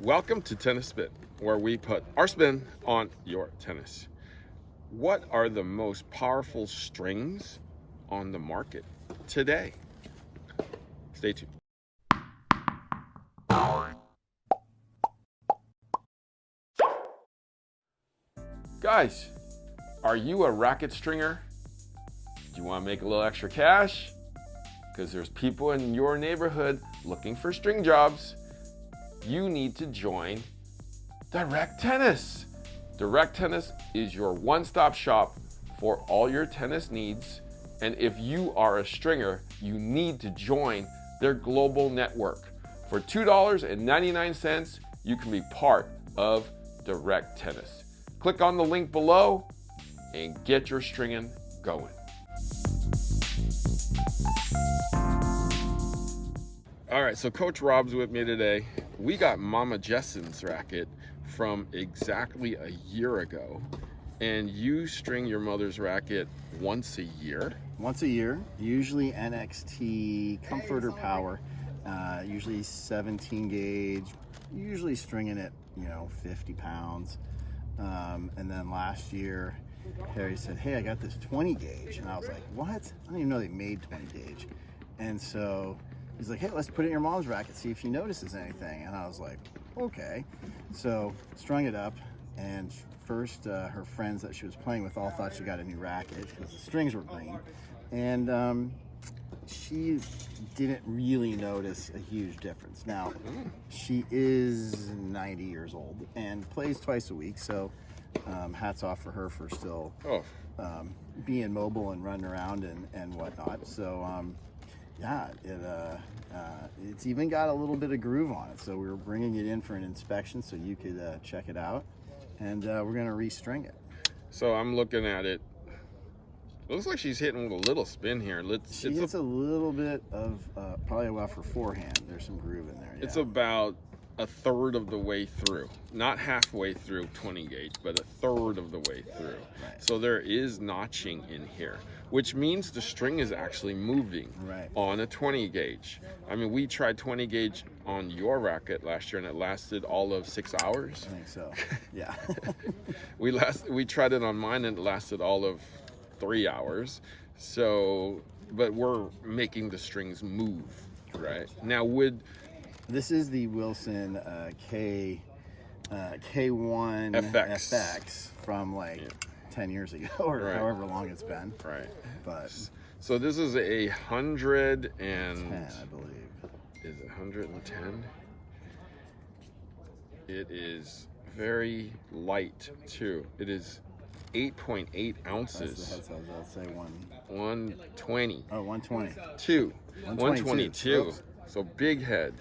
Welcome to Tennis Spin, where we put our spin on your tennis. What are the most powerful strings on the market today? Stay tuned. Guys, are you a racket stringer? Do you want to make a little extra cash? Because there's people in your neighborhood looking for string jobs. You need to join Direct Tennis. Direct Tennis is your one-stop shop for all your tennis needs. And if you are a stringer, you need to join their global network. For $2.99, you can be part of Direct Tennis. Click on the link below and get your stringing going. All right, so Coach Rob's with me today. We got Mama Jessen's racket from exactly a year ago, and you string your mother's racket once a year? Once a year, usually NXT Comfort or Power, usually 17 gauge, usually stringing it, 50 pounds. And then last year, Harry said, hey, I got this 20 gauge. And I was like, what? I didn't even know they made 20 gauge. And so he's like, hey, let's put it in your mom's racket, see if she notices anything. And I was like, okay. So strung it up, and first her friends that she was playing with all thought she got a new racket because the strings were green. And she didn't really notice a huge difference. Now, she is 90 years old and plays twice a week, so hats off for her for still being mobile and running around and whatnot. So yeah, it's even got a little bit of groove on it. So we're bringing it in for an inspection so you could check it out, and we're gonna restring it. So I'm looking at it. Looks like she's hitting with a little spin here. She hits a little bit of probably off her forehand. There's some groove in there. Yeah. It's about a third of the way through, not halfway through 20 gauge, but a third of the way through. Right. So there is notching in here, which means the string is actually moving on a 20 gauge. I mean, we tried 20 gauge on your racket last year, and it lasted all of 6 hours. I think so. Yeah. We tried it on mine, and it lasted all of 3 hours. So, but we're making the strings move, right? Now, this is the Wilson K1 FX from 10 years ago, or however long it's been. Right. But so this is 110, I believe. Is it 110? It is very light too. It is 8.8 ounces. That's the head size. I'll say 120. Oh, 120. 122. So big head.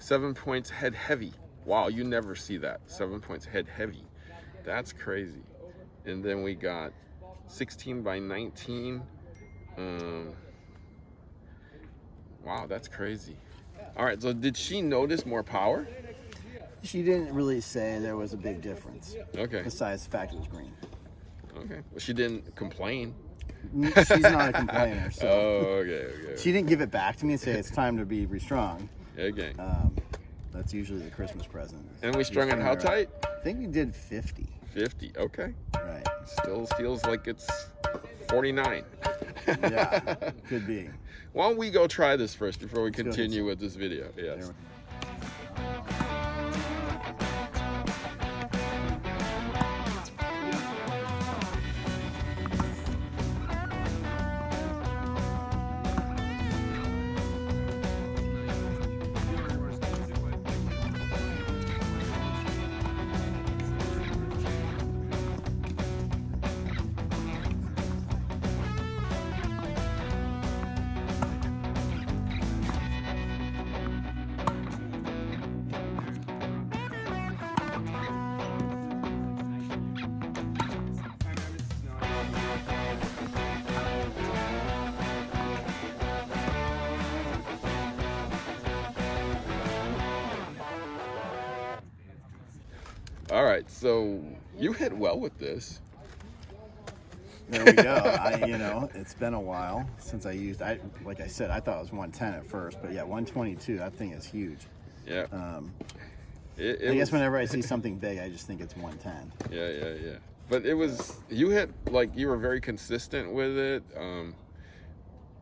7 points head heavy. Wow, you never see that. 7 points head heavy. That's crazy. And then we got 16 by 19. Wow, that's crazy. All right, so did she notice more power? She didn't really say there was a big difference. Okay. Besides the fact it was green. Okay. Well, she didn't complain. She's not a complainer. So okay. She didn't give it back to me and say it's time to be restrung. Okay. That's usually the Christmas present. And we strung it how tight? I think we did 50. 50, okay. Right. Still feels like it's 49. Yeah, could be. Why don't we go try this first before we continue with this video? Yes. All right, so you hit well with this. There we go. It's been a while since I used. Like I said, I thought it was 110 at first, but yeah, 122. That thing is huge. Yeah. I guess whenever I see something big, I just think it's 110. Yeah. But it was, you were very consistent with it.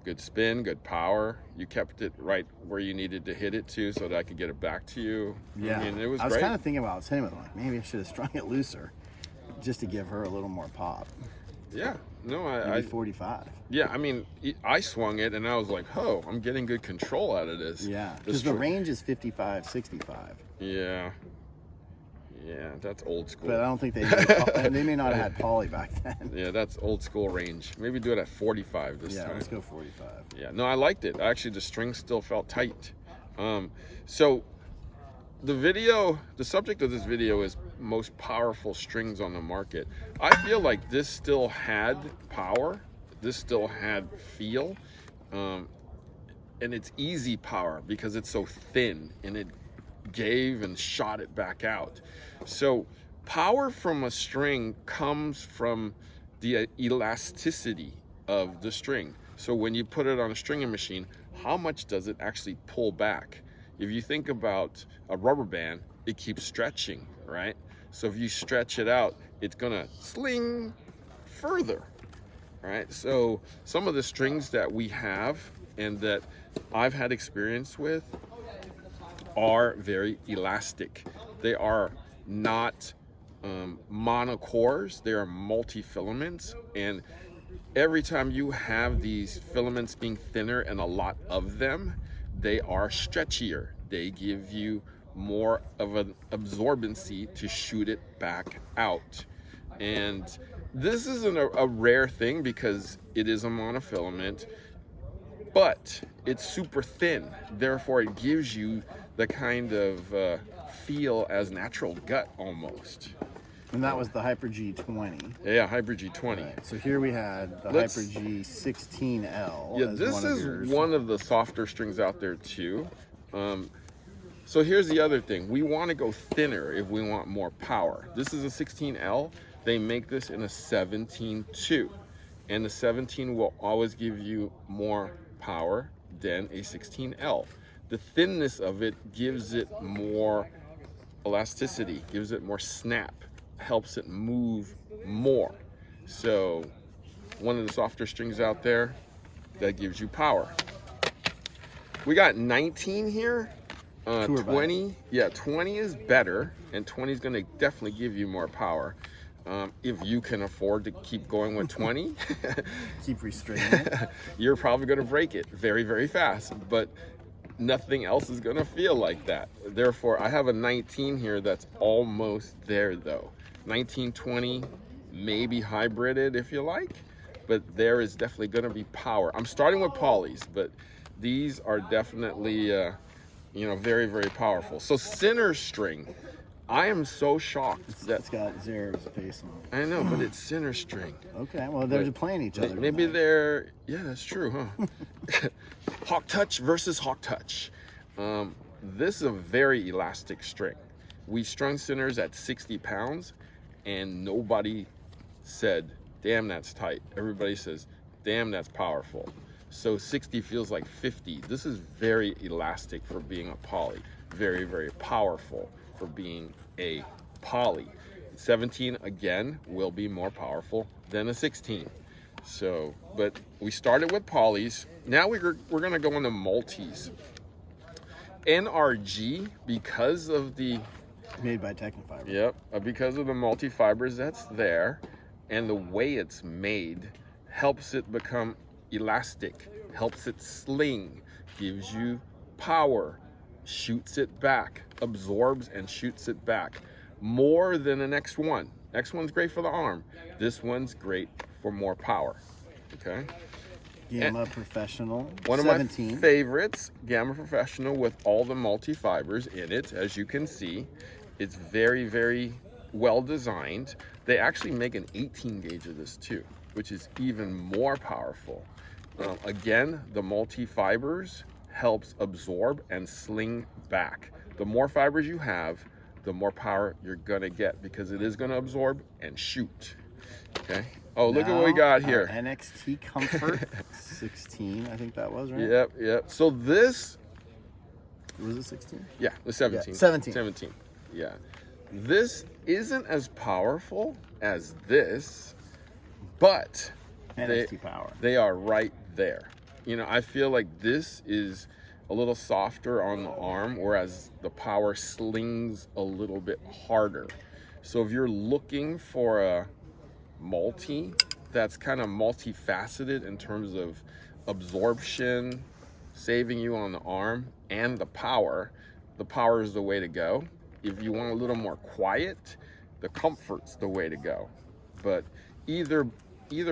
Good spin, good power. You kept it right where you needed to hit it to so that I could get it back to you. Yeah. I mean, it was I was great. kind of thinking about hitting with like, maybe I should have strung it looser just to give her a little more pop. Yeah. No, Maybe 45. Yeah, I mean, I swung it and I was like, oh, I'm getting good control out of this. Yeah, because the range is 55, 65. Yeah. Yeah, that's old school. But I don't think they may not have had poly back then. Yeah, that's old school range. Maybe do it at 45 this time. Yeah, let's go 45. Yeah, no, I liked it. Actually, the string still felt tight. So the subject of this video is most powerful strings on the market. I feel like this still had power. This still had feel. And it's easy power because it's so thin and it gave and shot it back out. So power from a string comes from the elasticity of the string. So when you put it on a stringing machine, how much does it actually pull back? If you think about a rubber band, it keeps stretching, right? So if you stretch it out, it's gonna sling further, right? So some of the strings that we have and that I've had experience with are very elastic. They are not monocores, they are multi-filaments, and every time you have these filaments being thinner and a lot of them, they are stretchier. They give you more of an absorbency to shoot it back out. And this isn't a rare thing because it is a monofilament, but it's super thin. Therefore, it gives you the kind of feel as natural gut almost. And that was the Hyper G20. Yeah, Hyper G20. Right. So here we had the Hyper G16L. Yeah, this is one of the softer strings out there too. So here's the other thing. We want to go thinner if we want more power. This is a 16L. They make this in a 17-2. And the 17 will always give you more power than a 16L. The thinness of it gives it more elasticity, gives it more snap, helps it move more. So one of the softer strings out there that gives you power. We got 19 here. 20, yeah, 20 is better, and 20 is going to definitely give you more power. If you can afford to keep going with 20, keep restraining it, you're probably going to break it very, very fast, but nothing else is going to feel like that. Therefore, I have a 19 here that's almost there though. 19, 20, maybe hybrided if you like, but there is definitely going to be power. I'm starting with polys, but these are definitely, very, very powerful. So center string, I am so shocked that it's got Zara's face on it. I know, but it's center string. Okay, well they're playing each other. Maybe they're, yeah, that's true, huh? Hawk touch versus hawk touch. This is a very elastic string. We strung centers at 60 pounds and nobody said, damn, that's tight. Everybody says, damn, that's powerful. So 60 feels like 50. This is very elastic for being a poly. Very, very powerful for being a poly. 17, again, will be more powerful than a 16. So, but we started with polys. Now we're gonna go into multis. NRG, because of the... Made by Technofiber. Yep, because of the multi-fibers that's there, and the way it's made, helps it become elastic, helps it sling, gives you power, shoots it back, absorbs and shoots it back more than an X1. X1's great for the arm. This one's great for more power. Okay. Gamma Professional. One 17. of my favorites, Gamma Professional, with all the multi-fibers in it, as you can see. It's very, very well designed. They actually make an 18 gauge of this too, which is even more powerful. Again, the multi-fibers helps absorb and sling back. The more fibers you have, the more power you're gonna get because it is gonna absorb and shoot. Okay. Oh, look at what we got here. NXT Comfort 16, I think that was, right? Yep. So this... Was it 16? Yeah, the 17. Yeah, 17. Yeah. This isn't as powerful as this, but NXT power. they are right there. You know, I feel like this is a little softer on the arm, whereas the power slings a little bit harder. So if you're looking for a multi that's kind of multifaceted in terms of absorption, saving you on the arm, and the power is the way to go. If you want a little more quiet, the comfort's the way to go. But either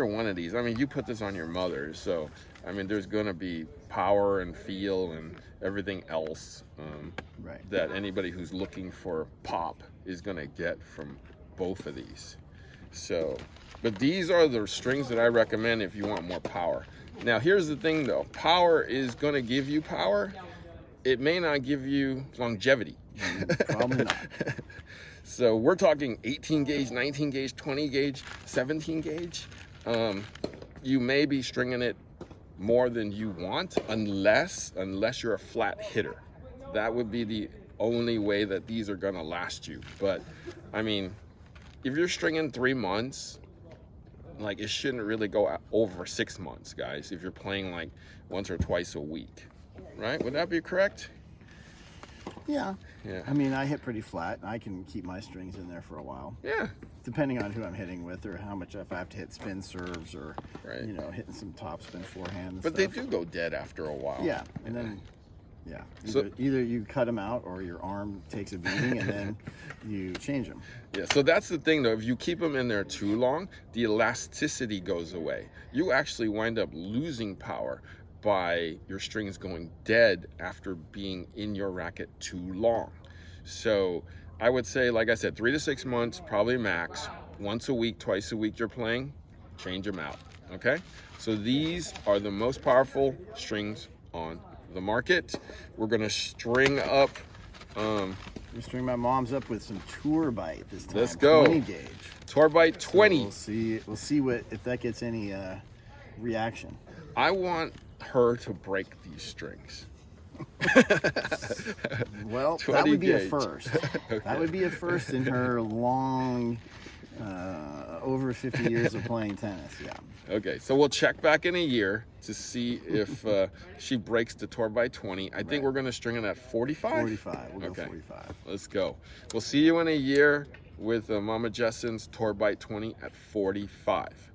one of these, I mean, you put this on your mother, so I mean, there's going to be power and feel and everything else Right. that anybody who's looking for pop is going to get from both of these. So, but these are the strings that I recommend if you want more power. Now, here's the thing though, power is going to give you power. It may not give you longevity. Probably not. So we're talking 18 gauge, 19 gauge, 20 gauge, 17 gauge. You may be stringing it more than you want unless you're a flat hitter. That would be the only way that these are gonna last you. But I mean, if you're stringing 3 months, like it shouldn't really go over 6 months, guys, if you're playing like once or twice a week, right? Would that be correct? Yeah. Yeah. I mean, I hit pretty flat. I can keep my strings in there for a while. Yeah. Depending on who I'm hitting with or how much, if I have to hit spin serves or, Right. you know, hitting some top spin forehand and But stuff. they do go dead after a while. Yeah. And then, yeah. So- Either you cut them out or your arm takes a beating and then you change them. Yeah, so that's the thing though, if you keep them in there too long, the elasticity goes away. You actually wind up losing power by your strings going dead after being in your racket too long. So I would say, like I said, 3 to 6 months, probably max. Once a week, twice a week you're playing, change them out, okay? So these are the most powerful strings on the market. We're gonna string up, We string my mom's up with some Tour Bite this time. Let's go. 20 gauge. Tour Bite 20. So we'll see what if that gets any reaction. I want her to break these strings. Well, 20 that would be a gauge. first. Okay. That would be a first in her long, over 50 years of playing tennis. Yeah. Okay, so we'll check back in a year to see if she breaks the Tour by 20. I think Right. we're going to string it at 45. 45. We'll Okay. go 45. Let's go. We'll see you in a year with Mama Jessen's Tour Bite 20 at 45.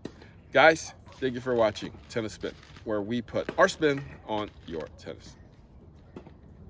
Guys, thank you for watching Tennis Spin, where we put our spin on your tennis.